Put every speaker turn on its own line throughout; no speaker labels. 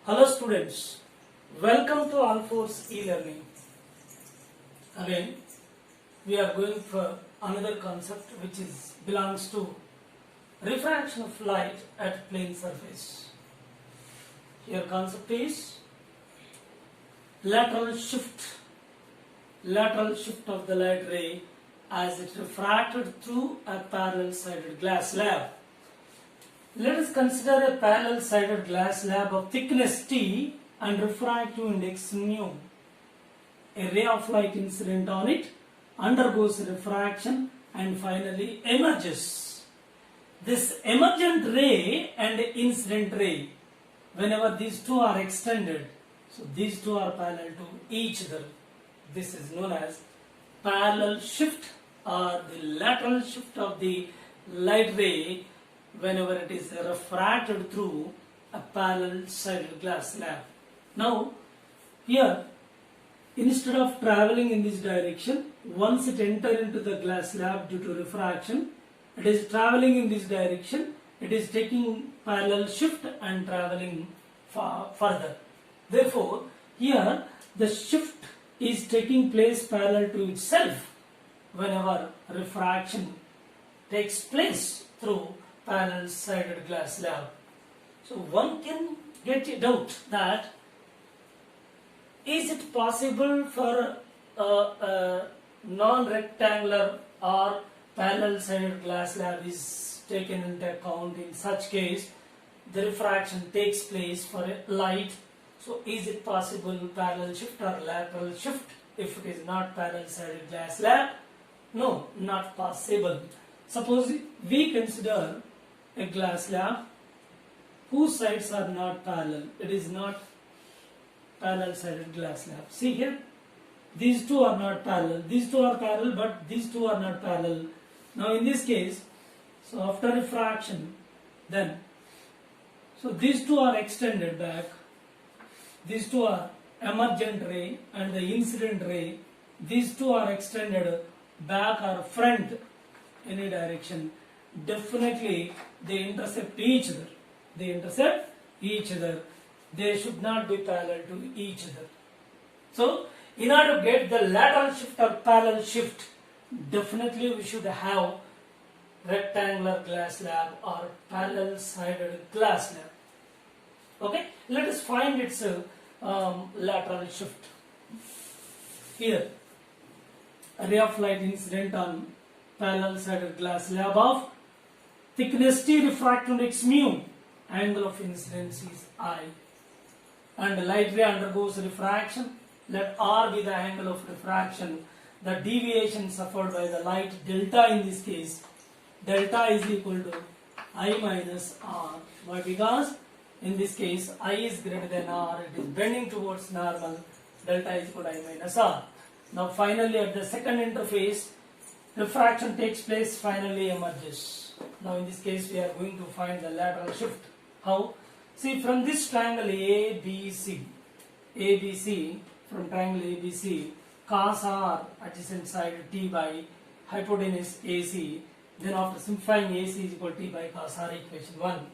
Hello students, welcome to All Force e-learning. Again, we are going for another concept which belongs to refraction of light at plane surface. Here concept is lateral shift of the light ray as it refracted through a parallel sided glass slab. Let us consider a parallel sided glass slab of thickness T and refractive index mu. A ray of light incident on it undergoes refraction and finally emerges. This emergent ray and incident ray, whenever these two are extended, so these two are parallel to each other. This is known as parallel shift or the lateral shift of the light ray whenever it is refracted through a parallel sided glass slab. Now, here, instead of traveling in this direction, once it enters into the glass slab due to refraction, it is traveling in this direction, it is taking parallel shift and traveling further. Therefore, here the shift is taking place parallel to itself whenever refraction takes place through parallel sided glass slab. So one can get a doubt that is it possible for a non-rectangular or parallel sided glass slab is taken into account. In such case the refraction takes place for a light. So is it possible parallel shift or lateral shift if it is not parallel sided glass slab? No, not possible. Suppose we consider a glass slab whose sides are not parallel. It is not parallel sided glass slab. See here, these two are not parallel. These two are parallel, but these two are not parallel. Now in this case, so after refraction, then, so these two are extended back. These two are emergent ray and the incident ray. These two are extended back or front, any direction. Definitely they intercept each other. They should not be parallel to each other. So in order to get the lateral shift or parallel shift, definitely we should have rectangular glass slab or parallel sided glass slab. Okay, let us find its lateral shift. Here, a ray of light incident on parallel sided glass slab of thickness T, refractive index mu, angle of incidence is I, and the light ray undergoes refraction. Let R be the angle of refraction. The deviation suffered by the light, delta in this case, delta is equal to I minus R. Why? Because in this case I is greater than R, it is bending towards normal, delta is equal to I minus R. Now finally at the second interface, refraction takes place, finally emerges. Now in this case we are going to find the lateral shift. How? See, from this triangle ABC, from triangle ABC, cos R adjacent side T by hypotenuse AC, then after simplifying AC is equal to T by cos R, equation 1.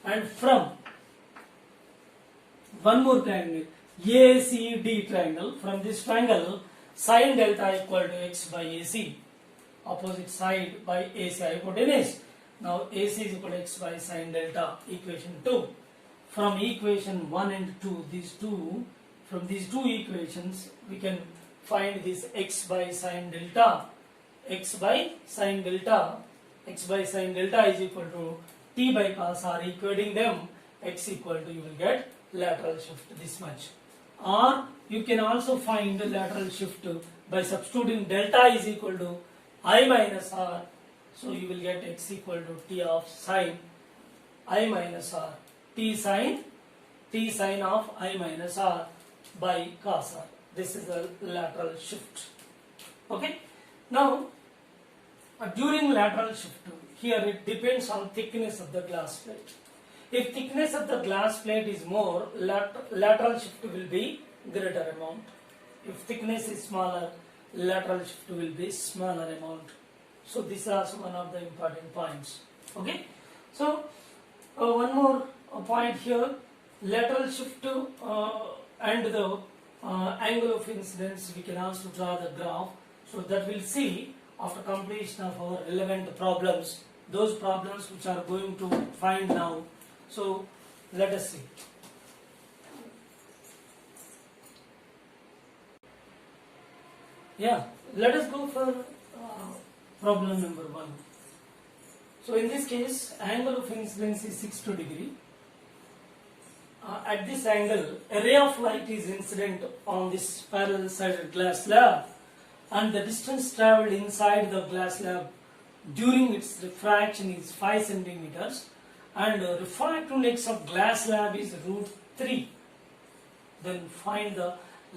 And from one more triangle, ACD triangle, from this triangle sin delta equal to X by AC, opposite side by AC hypotenuse. Now AC is equal to X by sin delta, equation 2. From equation 1 and 2, from these two equations we can find this X by sin delta. X by sin delta is equal to T by cos R, equating them, X equal to, you will get lateral shift this much. Or you can also find the lateral shift by substituting delta is equal to I minus R. So you will get X equal to T of sin I minus R, T sin of I minus R by cos R. This is the lateral shift. Okay. Now during lateral shift, here it depends on thickness of the glass plate. If thickness of the glass plate is more, lateral shift will be greater amount. If thickness is smaller, lateral shift will be smaller amount. So this is also one of the important points. Okay. So one more point here. lateral shift and the angle of incidence, we can also draw the graph. So that we'll see after completion of our relevant problems, those problems which are going to find now. So let us see. Yeah, let us go for problem number 1. So in this case, angle of incidence is 60 degree. At this angle, a ray of light is incident on this parallel sided glass slab, and the distance travelled inside the glass slab during its refraction is 5 centimeters, and the refractive index of glass slab is √3. Then find the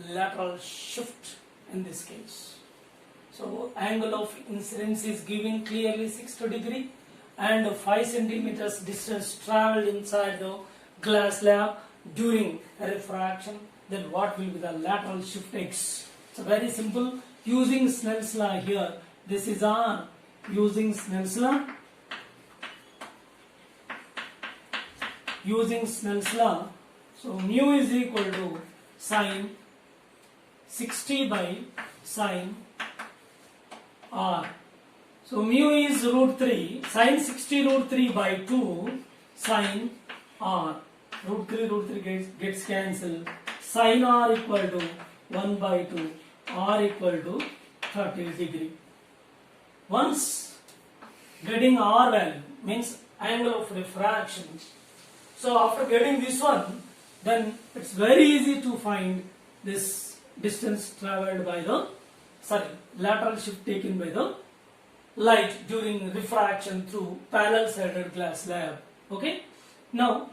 lateral shift in this case. So angle of incidence is given clearly 60 degree, and 5 centimeters distance travelled inside the glass slab during a refraction. Then what will be the lateral shift x? So very simple, using Snell's law here. This is R, using Snell's law. Using Snell's law, so mu is equal to sine 60 by sine R. So mu is √3, sine 60 √3 by 2 sine R. √3 gets cancelled. Sine R equal to 1 by 2, R equal to 30 degree. Once getting R value, means angle of refraction. So after getting this one, then it's very easy to find this distance travelled by the, lateral shift taken by the light during refraction through parallel sided glass slab. Okay. Now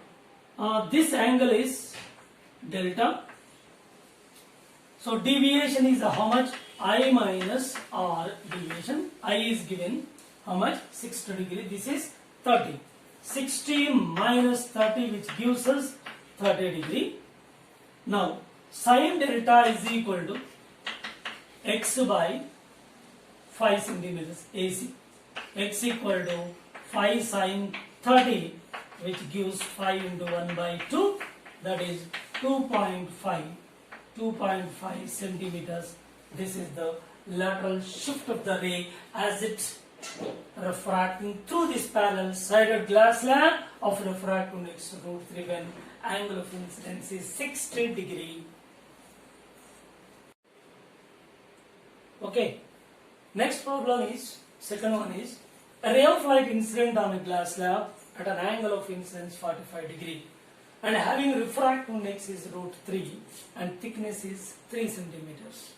this angle is delta. So deviation is how much? I minus R deviation. I is given how much? 60 degree. This is 30. 60 minus 30, which gives us 30 degree. Now sine delta is equal to x by 5 centimeters AC. X equal to 5 sine 30, which gives 5 into 1 by 2, that is 2.5 centimeters. This is the lateral shift of the ray as it refracting through this parallel sided glass slab of refractive index √3 when angle of incidence is 60 degree. Okay. Next problem is, second one is, a ray of light incident on a glass slab at an angle of incidence 45 degree and having refractive index is √3 and thickness is 3 centimeters.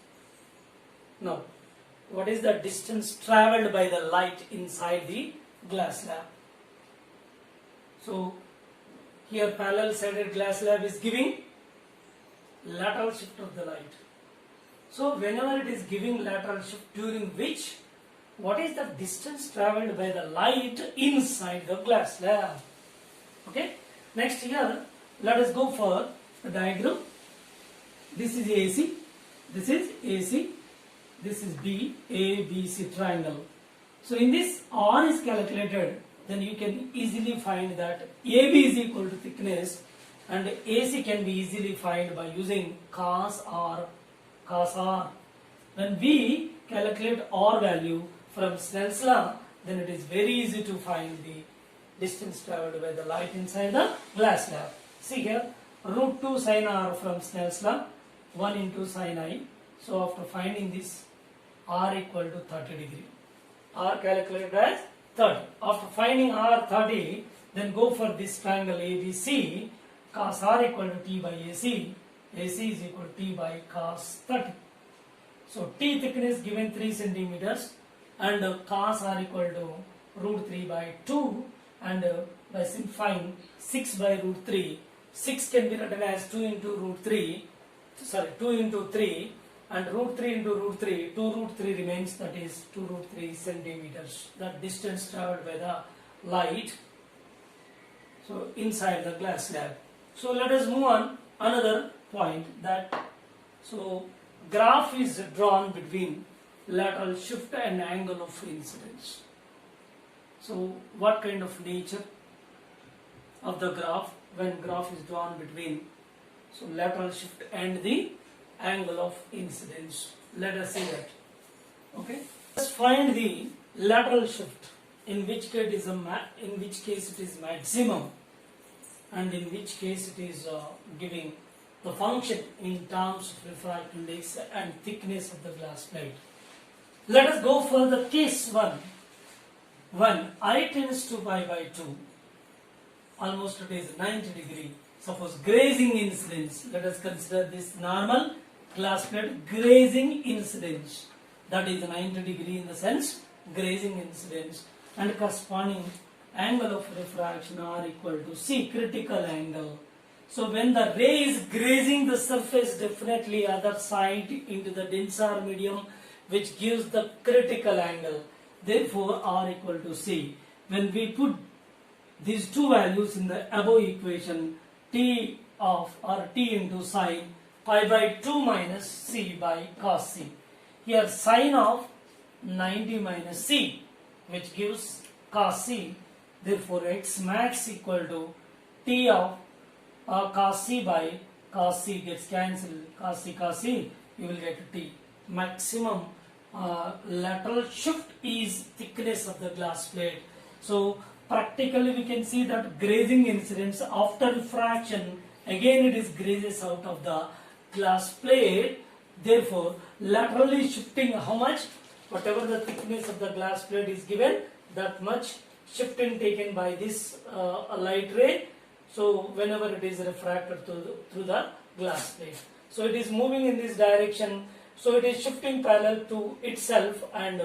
Now, what is the distance travelled by the light inside the glass slab? So, here parallel sided glass slab is giving lateral shift of the light. So, whenever it is giving lateral shift, during which, what is the distance travelled by the light inside the glass slab? Okay. Next here, let us go for the diagram. This is AC, this is AC, this is B, A, B, C triangle. So in this R is calculated, then you can easily find that AB is equal to thickness and AC can be easily found by using cos R. When we calculate R value from Snell's law, then it is very easy to find the distance travelled by the light inside the glass slab. See here, √2 sin R from Snell's law, 1 into sin I. So after finding this, R equal to 30 degree. R calculated as 30. After finding R 30, then go for this triangle ABC, cos R equal to T by AC. AC is equal to T by cos 30. So T thickness given 3 centimeters and cos R equal to √3 by 2, and by simplifying 6 by √3, 6 can be written as 2 into √3, 2 into 3, and √3 into √3, 2 √3 remains, that is 2 √3 centimeters. That distance travelled by the light, so inside the glass slab. So let us move on another point, that so graph is drawn between lateral shift and angle of incidence. So what kind of nature of the graph? when graph is drawn between so lateral shift and the angle of incidence. Let us see that. Okay. Let's find the lateral shift, in which case it is maximum, and in which case it is giving the function in terms of refractive index and thickness of the glass plate. Let us go for the case 1. When I tends to pi by 2, almost it is 90 degree. Suppose grazing incidence, let us consider this normal glass plate grazing incidence, that is 90 degree in the sense grazing incidence, and corresponding angle of refraction R equal to C, critical angle. So when the ray is grazing the surface, definitely other side into the denser medium, which gives the critical angle. Therefore R equal to C. When we put these two values in the above equation, T of or T into sine pi by 2 minus C by cos C. Here sine of 90 minus C, which gives cos C. Therefore x max equal to T of cos C by cos C gets cancelled. Cos C, you will get T. Maximum lateral shift is thickness of the glass plate. So practically we can see that grazing incidence after refraction, again it is grazes out of the glass plate. Therefore laterally shifting how much? Whatever the thickness of the glass plate is given, that much shifting taken by this light ray. So whenever it is refracted through the glass plate, so it is moving in this direction. So it is shifting parallel to itself and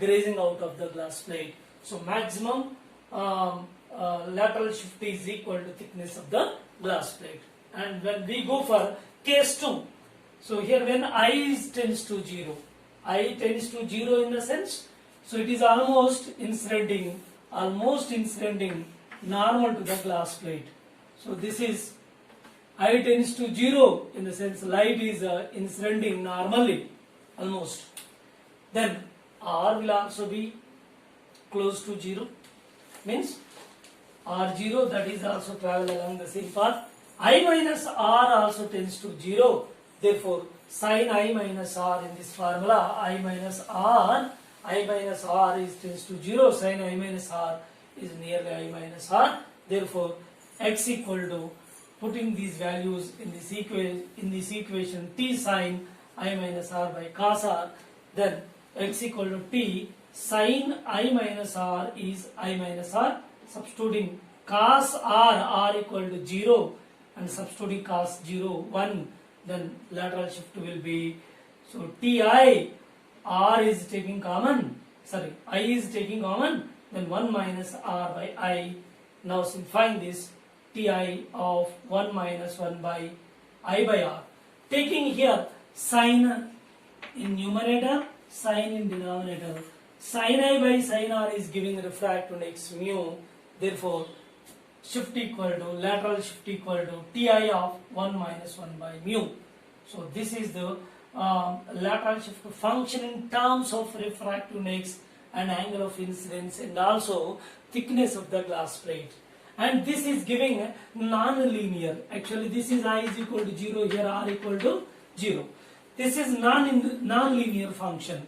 grazing out of the glass plate. So maximum lateral shift is equal to thickness of the glass plate. And when we go for case 2, so here when I tends to 0, I tends to 0 in the sense, so it is almost incidenting normal to the glass plate. So this is I tends to 0 in the sense light is incidenting normally almost. Then R will also be close to 0, means R0, that is also travel along the same path. I minus R also tends to 0. Therefore sin I minus R in this formula, I minus R is tends to 0. Sin I minus R is nearly I minus R. Therefore x equal to, putting these values in this equation, T sin I minus R by cos R, then x equal to T sin I minus R is I minus R, substituting cos R equal to 0 and substituting cos 0 1, then lateral shift will be, so Ti R is taking common, I is taking common, then 1 minus R by I. Now simplifying this, Ti of 1 minus 1 by I by R. Taking here sin in numerator, sin in denominator. Sin I by sin R is giving refractive index mu. Therefore, shift equal to, lateral shift equal to Ti of 1 minus 1 by mu. So this is the lateral shift function in terms of refractive index and angle of incidence and also thickness of the glass plate. And this is giving non-linear. Actually, this is I is equal to 0, here R equal to 0. This is non-linear function.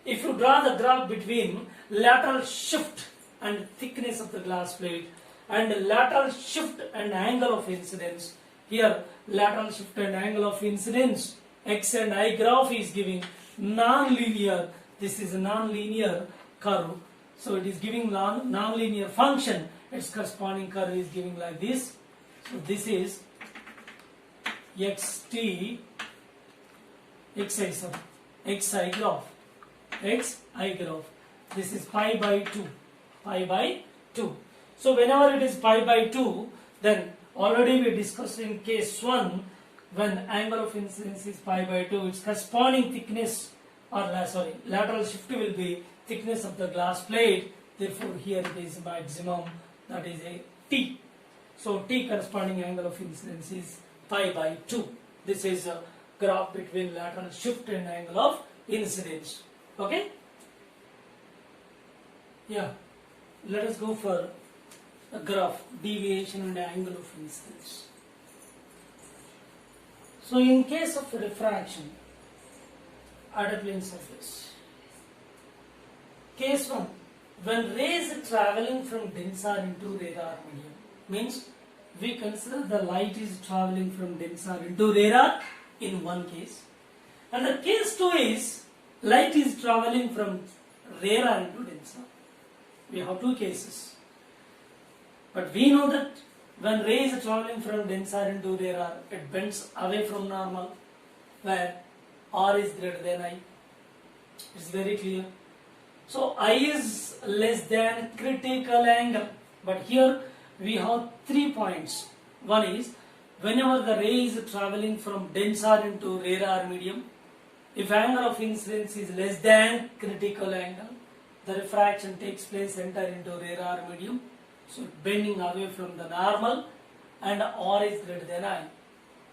If you draw the graph between lateral shift and thickness of the glass plate and lateral shift and angle of incidence, here lateral shift and angle of incidence, X and I graph is giving non-linear. This is a non-linear curve. So it is giving non-linear function. Its corresponding curve is giving like this. So this is xi graph. This is pi by 2. So whenever it is pi by 2, then already we discussed in case 1, when angle of incidence is pi by 2, its corresponding thickness or lateral shift will be thickness of the glass plate. Therefore here it is maximum, that is a T. So T corresponding angle of incidence is pi by 2. This is a graph between lateral shift and angle of incidence. Okay? Yeah. Let us go for a graph, deviation and angle of incidence. So in case of refraction at a plane surface, case 1, when rays traveling from denser into rarer medium, means we consider the light is traveling from denser into rarer in one case, and the case 2 is light is traveling from rarer into denser. We have two cases, but we know that when rays are traveling from denser into rarer, it bends away from normal, where R is greater than I. It's very clear. So I is less than critical angle, but here we have 3 points. One is whenever the ray is traveling from denser into rarer medium, if angle of incidence is less than critical angle, the refraction takes place enter into rarer medium, so bending away from the normal, and R is greater than I.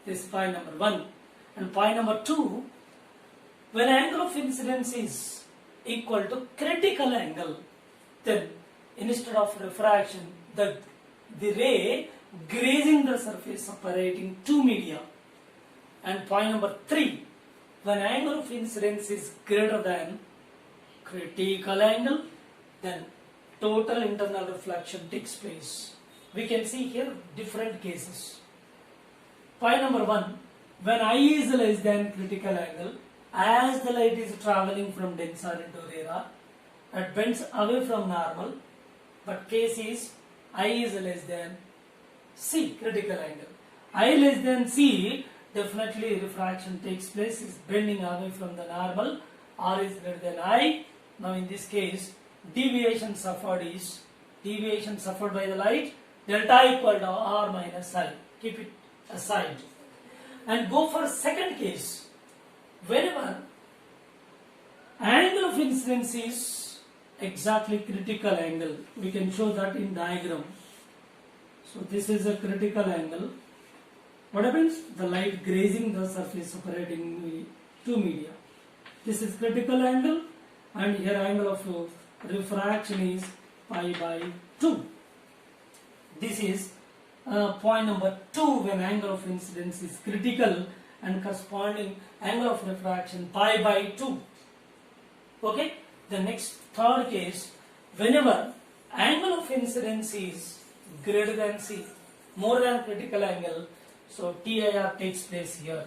This is point number 1. And point number 2, when angle of incidence is equal to critical angle, then instead of refraction, the ray grazing the surface separating two media. And point number 3, when angle of incidence is greater than critical angle, then total internal reflection takes place. We can see here different cases. Point number 1, when I is less than critical angle, as the light is traveling from denser into rarer, it bends away from normal, but case is I is less than C, critical angle. I less than C, definitely refraction takes place, is bending away from the normal, R is greater than I. Now in this case, deviation suffered by the light, delta equal to R minus I. Keep it aside. And go for second case. Whenever angle of incidence is exactly critical angle, we can show that in diagram. So this is a critical angle. What happens? The light grazing the surface separating two media. This is critical angle, and here angle of refraction is pi by 2. This is point number 2, when angle of incidence is critical and corresponding angle of refraction pi by 2. Okay, the next third case, whenever angle of incidence is greater than C, more than critical angle, so TIR takes place here.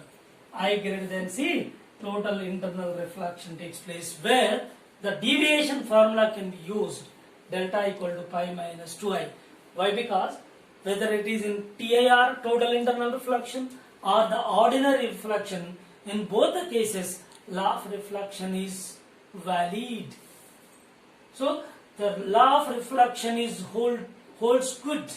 I greater than C, total internal reflection takes place, where the deviation formula can be used, delta equal to pi minus 2I. Why? Because whether it is in TIR, total internal reflection, or the ordinary reflection, in both the cases, law of reflection is valid. So the law of reflection is holds good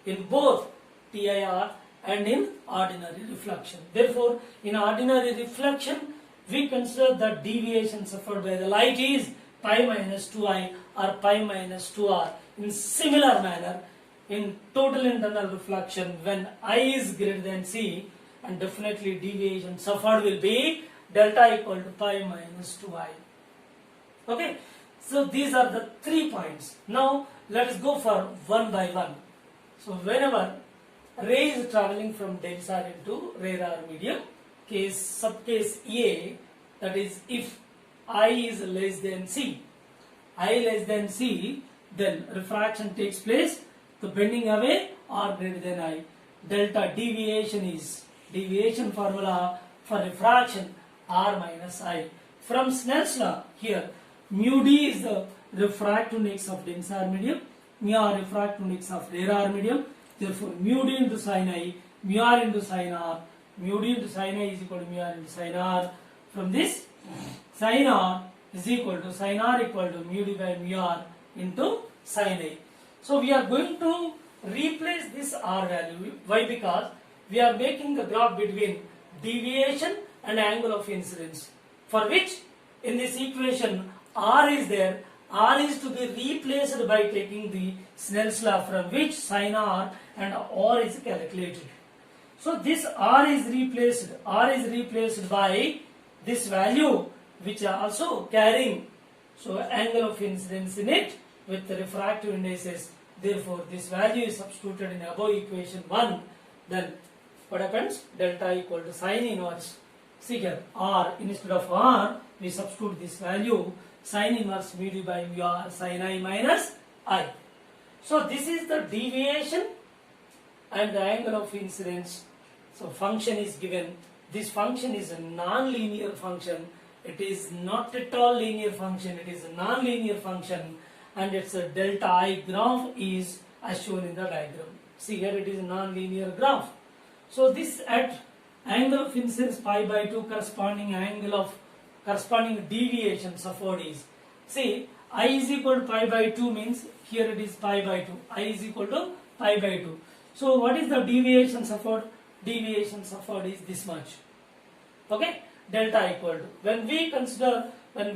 in both TIR and in ordinary reflection. Therefore, in ordinary reflection, we consider that deviation suffered by the light is pi minus 2I or pi minus 2R. In similar manner, in total internal reflection, when I is greater than C, and definitely deviation suffered will be delta equal to pi minus 2I. Okay, so these are the 3 points. Now let us go for one by one. So whenever ray is traveling from denser into rarer medium, subcase A, that is if I is less than C, then refraction takes place, the bending away or greater than I. Delta deviation formula for refraction R minus I. From Snell's law, here mu d is the refractive index of denser medium, mu r refractive index of rarer medium. Therefore, mu d into sin I, mu r into sin r, mu d into sin I is equal to mu r into sin r. From this, sin r is equal to sin r equal to mu d by mu r into sin I. So we are going to replace this r value. Why? Because we are making the graph between deviation and angle of incidence, for which in this equation r is there. R is to be replaced by taking the Snell's law, from which sin r and r is calculated. So this r is replaced by this value, which are also carrying so angle of incidence in it with the refractive indices Therefore, this value is substituted in above equation 1. Then what happens? Delta equal to sine inverse. See here, r, instead of r, we substitute this value, sine inverse mu d by mu r sin I minus I. So this is the deviation and the angle of incidence. So function is given. This function is a non-linear function. It is not at all linear function. It is a non-linear function, and its a delta I graph is as shown in the diagram. See here, it is a non-linear graph. So this at angle of incidence pi by 2 corresponding deviation suffered is, see, I is equal to pi by 2 means here it is pi by 2. I is equal to pi by 2. So what is the deviation suffered? Deviation suffered is this much. Okay, delta equal to, when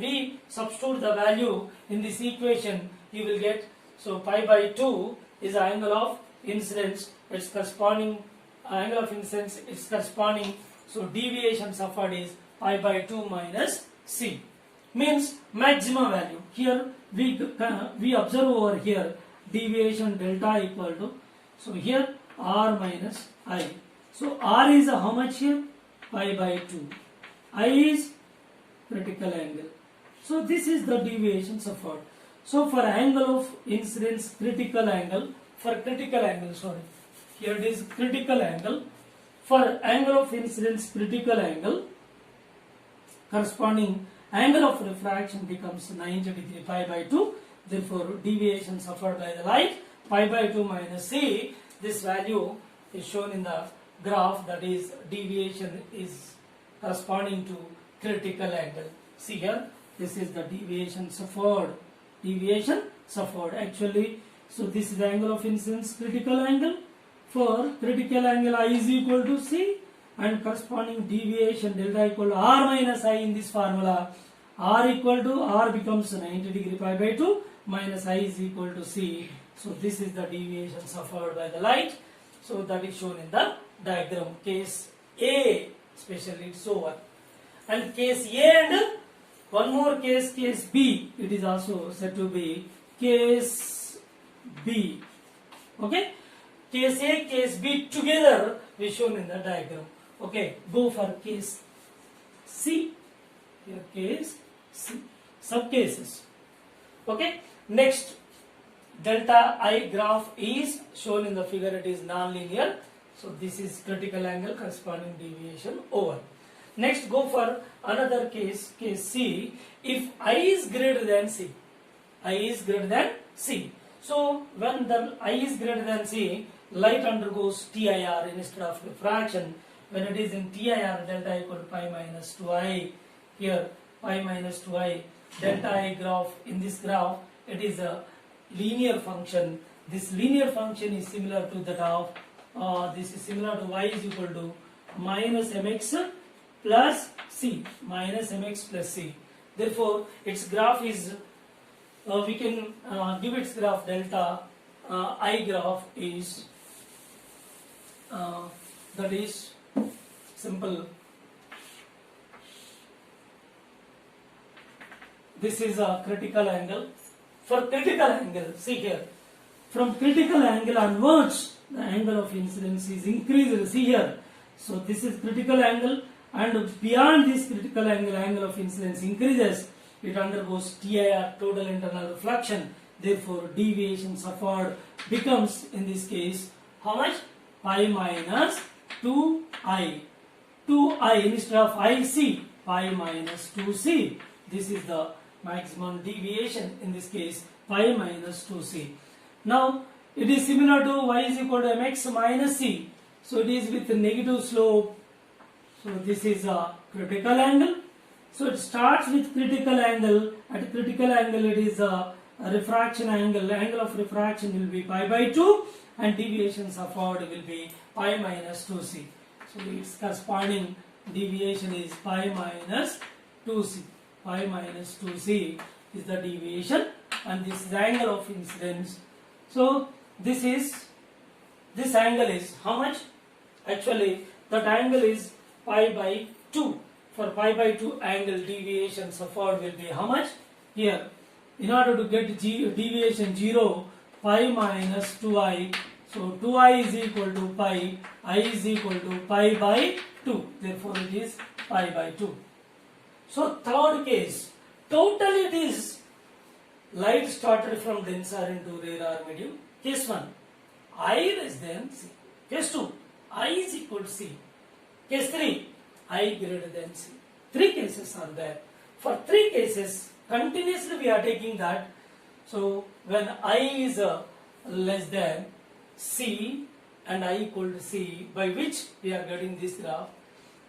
we substitute the value in this equation, you will get, so pi by 2 is the angle of incidence, its corresponding angle of incidence, its corresponding, so deviation suffered is pi by 2 minus c, means maximum value. Here we observe over here deviation delta equal to, so here r minus I. So r is how much here? Pi by 2. I is critical angle. So this is the deviation suffered. So for angle of incidence critical angle, here it is critical angle. For angle of incidence critical angle, corresponding angle of refraction becomes 90 degree pi by 2. Therefore deviation suffered by the light pi by 2 minus c. This value is shown in the graph, that is deviation is corresponding to critical angle. See here, this is the deviation suffered. Deviation suffered actually. So this is the angle of incidence critical angle. For critical angle I is equal to c, and corresponding deviation delta equal to r minus I in this formula. R becomes 90 degree pi by 2 minus I is equal to c. So this is the deviation suffered by the light. So that is shown in the diagram. Case A especially, it's over. And case A and one more case, case B, it is also said to be case B. Okay, case A, case B together we shown in the diagram. Okay, go for case C. Here case C, sub cases. Okay, next delta I graph is shown in the figure. It is non-linear. So this is critical angle corresponding deviation over. Next go for another case, case C. If I is greater than C, I is greater than C. So when the I is greater than C, light undergoes TIR instead of refraction. When it is in TIR, delta equal to pi minus 2I. Here pi minus 2I. Delta I graph, in this graph, it is a linear function. This linear function is similar to that of this is similar to y is equal to minus mx plus c, minus mx plus c. Therefore its graph is we can give its graph delta I graph is that is simple. This is a critical angle. For critical angle, see here, from critical angle onwards, the angle of incidence is increased. See here, so this is critical angle, and beyond this critical angle, angle of incidence increases. It undergoes TIR, total internal reflection. Therefore, deviation suffered becomes, in this case, how much? Pi minus 2I. 2I instead of IC, pi minus 2C. This is the maximum deviation, in this case, pi minus 2C. Now, it is similar to y is equal to mx minus c. So, it is with a negative slope. So, this is a critical angle. So, it starts with critical angle. At critical angle, it is a refraction angle. Angle of refraction will be pi by 2 and deviation suffered will be pi minus 2c. So, its corresponding deviation is pi minus 2c. Pi minus 2c is the deviation, and this is the angle of incidence. So, this angle is how much? Actually, that angle is pi by 2. For pi by 2 angle, deviation suffered will be how much? Here, in order to get deviation 0, pi minus 2i. So 2i is equal to pi, I is equal to pi by 2. Therefore it is pi by 2. So third case, total it is light started from denser into rarer medium. Case 1, I less than C. Case 2, I is equal to C. Case 3, I greater than C. 3 cases are there. For 3 cases, continuously we are taking that. So when I is less than C and I equal to C, by which we are getting this graph.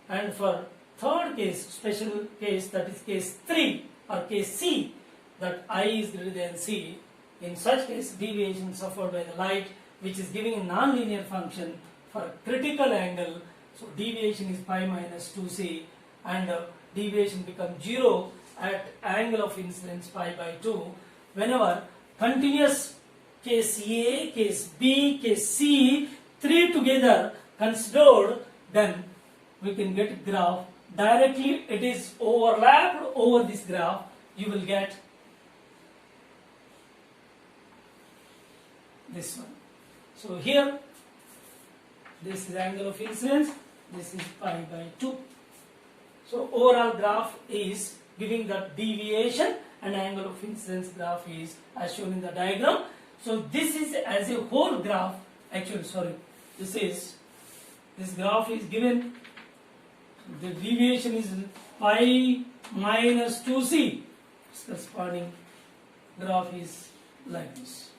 And for third case, special case, that is case 3 or case C, that I is greater than C. In such case, deviation suffered by the light, which is giving a non-linear function for a critical angle. So deviation is pi minus 2c, and deviation becomes 0 at angle of incidence pi by 2. Whenever continuous case A, case B, case C, 3 together considered, then we can get graph. Directly it is overlapped over this graph. You will get this one. So here, this is angle of incidence, this is pi by 2. So overall graph is giving the deviation and angle of incidence graph is as shown in the diagram. So this is as a whole graph, actually sorry, this graph is given, the deviation is pi minus 2c, corresponding graph is like this.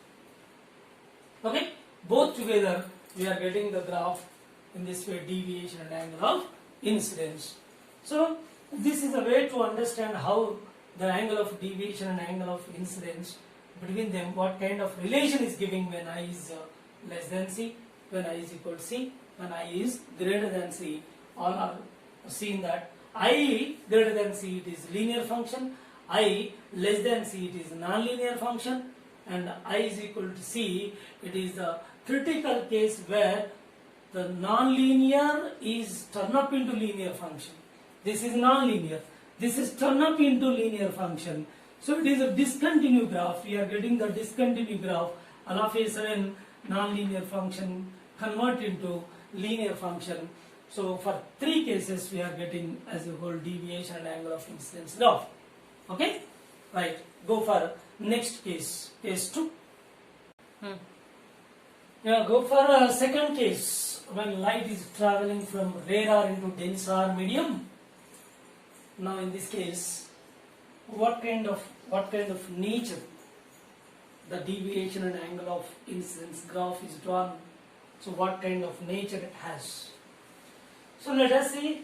Okay, both together we are getting the graph in this way, deviation and angle of incidence. So this is a way to understand how the angle of deviation and angle of incidence between them, what kind of relation is giving when I is less than C, when I is equal to C, when I is greater than C. All are seen that I greater than C it is linear function, I less than C it is non-linear function, and I is equal to C, it is the critical case where the non-linear is turned up into linear function. This is non-linear. This is turned up into linear function. So it is a discontinuous graph. We are getting the discontinuous graph. All of a sudden, non-linear function convert into linear function. So for 3 cases, we are getting as a whole deviation and angle of incidence graph. Okay? Right. Go for next case. Case 2. Yeah, go for second case. When light is traveling from rarer into denser medium. Now in this case, what kind of nature the deviation and angle of incidence graph is drawn? So what kind of nature it has? So let us see,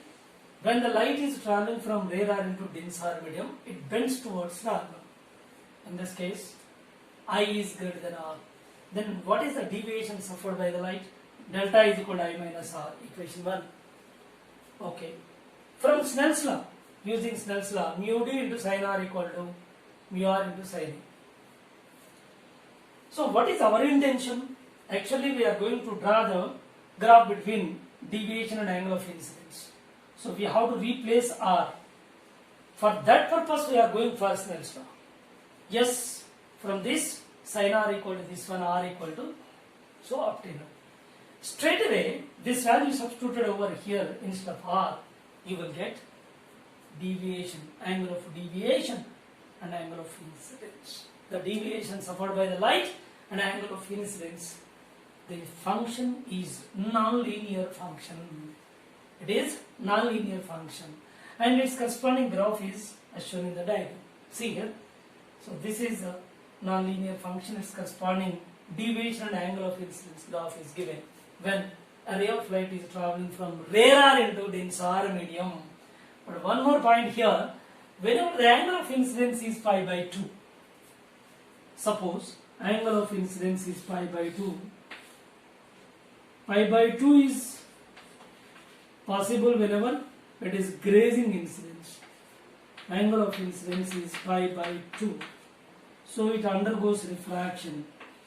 when the light is traveling from rarer into denser medium, it bends towards normal. In this case, I is greater than R. Then what is the deviation suffered by the light? Delta is equal to I minus R, equation 1. Okay. From Snell's law, using Snell's law, mu d into sin R equal to mu R into sin A. So what is our intention? Actually we are going to draw the graph between deviation and angle of incidence. So we have to replace R. For that purpose we are going for Snell's law. Yes, from this sin R equal to this one R equal to, so obtain. Straight away this value substituted over here instead of R, you will get deviation, angle of deviation and angle of incidence. The deviation suffered by the light and angle of incidence, the function is non-linear function. It is non-linear function and its corresponding graph is as shown in the diagram. See here. So this is a non-linear function, its corresponding deviation and angle of incidence graph is given when a ray of light is traveling from rarer into denser medium. But one more point here, whenever the angle of incidence is pi by 2, suppose angle of incidence is pi by 2, pi by 2 is possible whenever it is grazing incidence. Angle of incidence is pi by 2. So it undergoes refraction,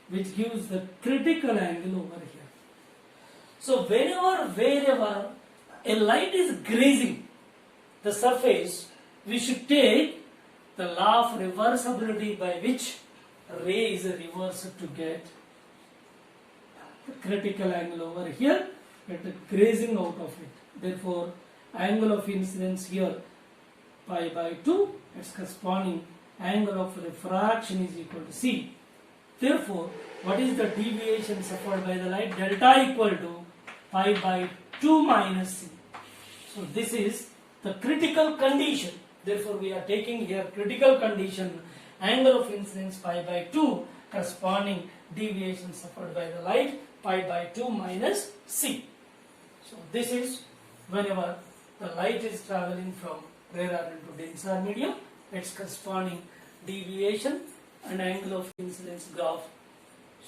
which gives the critical angle over here. So wherever a light is grazing the surface, we should take the law of reversibility by which ray is reversed to get the critical angle over here, get the grazing out of it. Therefore, angle of incidence here pi by 2, its corresponding angle of refraction is equal to c. Therefore, what is the deviation suffered by the light? Delta equal to pi by 2 minus c. So this is the critical condition. Therefore, we are taking here critical condition, angle of incidence pi by 2, corresponding deviation suffered by the light pi by 2 minus c. So this is whenever the light is traveling from rarer into denser medium, its corresponding deviation and angle of incidence graph.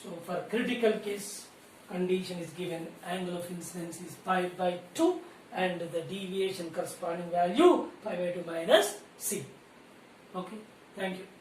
So for critical case, condition is given, angle of incidence is pi by 2 and the deviation corresponding value pi by 2 minus c. Okay, thank you.